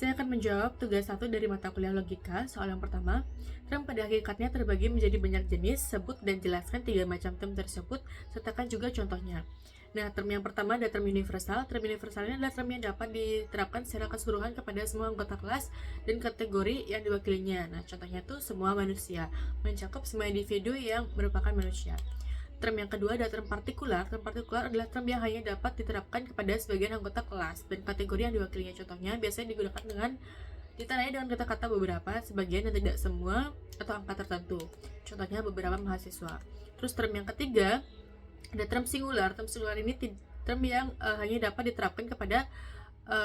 Saya akan menjawab tugas 1 dari mata kuliah logika. Soal yang pertama, term pada hakikatnya terbagi menjadi banyak jenis. Sebut dan jelaskan 3 macam term tersebut, sertakan juga contohnya. Nah, term yang pertama ada term universal. Term universal ini adalah term yang dapat diterapkan secara keseluruhan kepada semua anggota kelas dan kategori yang diwakilinya. Nah, contohnya itu semua manusia, mencakup semua individu yang merupakan manusia. Term yang kedua ada term partikular. Term partikular adalah term yang hanya dapat diterapkan kepada sebagian anggota kelas dan kategori yang diwakilinya. Contohnya biasanya digunakan ditandai dengan kata-kata beberapa, sebagian, dan tidak semua, atau angka tertentu. Contohnya beberapa mahasiswa. Terus term yang ketiga ada term singular. Term singular ini term yang hanya dapat diterapkan kepada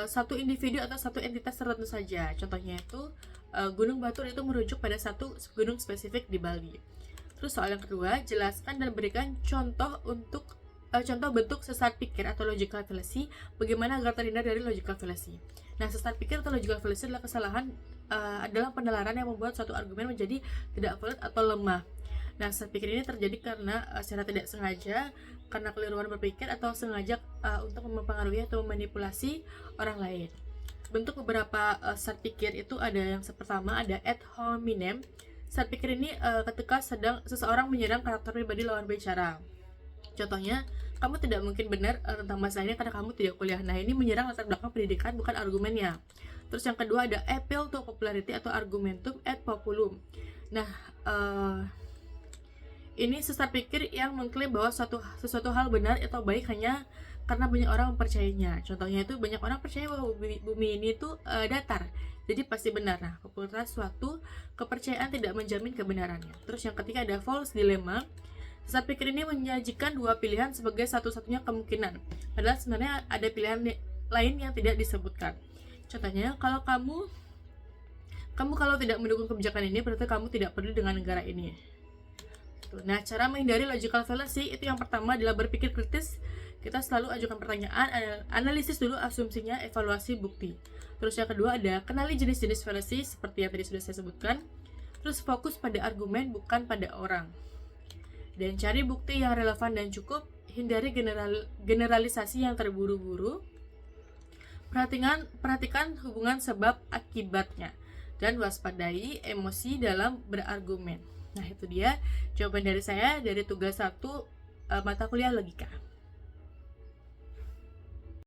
satu individu atau satu entitas tertentu saja. Contohnya itu Gunung Batur itu merujuk pada satu gunung spesifik di Bali. Terus soal yang kedua, jelaskan dan berikan contoh bentuk sesat pikir atau logical fallacy. Bagaimana agar terhindar dari logical fallacy? Nah, sesat pikir atau logical fallacy adalah kesalahan adalah penalaran yang membuat suatu argumen menjadi tidak valid atau lemah. Nah, sesat pikir ini terjadi karena secara tidak sengaja, karena keliruan berpikir, atau sengaja untuk mempengaruhi atau memanipulasi orang lain. Bentuk beberapa sesat pikir itu ada yang pertama ada ad hominem. Sesat pikir ini ketika seseorang menyerang karakter pribadi lawan bicara. Contohnya, kamu tidak mungkin benar tentang masalah ini karena kamu tidak kuliah. Nah, ini menyerang latar belakang pendidikan, bukan argumennya. Terus yang kedua ada appeal to popularity atau argumentum ad populum. Nah, ini sesat pikir yang mengklaim bahwa sesuatu hal benar atau baik hanya karena banyak orang mempercayainya. Contohnya itu banyak orang percaya bahwa bumi ini itu datar, jadi pasti benar. Nah, popularitas suatu kepercayaan tidak menjamin kebenarannya. Terus yang ketiga ada false dilemma. Sesat pikir ini menyajikan dua pilihan sebagai satu-satunya kemungkinan, padahal sebenarnya ada pilihan lain yang tidak disebutkan. Contohnya, kalau kamu kalau tidak mendukung kebijakan ini, berarti kamu tidak peduli dengan negara ini. Nah, cara menghindari logical fallacy itu yang pertama adalah berpikir kritis. Kita selalu ajukan pertanyaan, analisis dulu asumsinya, evaluasi bukti. Terus yang kedua ada kenali jenis-jenis fallacy seperti yang tadi sudah saya sebutkan. Terus fokus pada argumen, bukan pada orang. Dan cari bukti yang relevan dan cukup. Hindari generalisasi yang terburu-buru. Perhatikan hubungan sebab akibatnya. Dan waspadai emosi dalam berargumen. Nah, itu dia jawaban dari saya dari tugas 1 mata kuliah logika.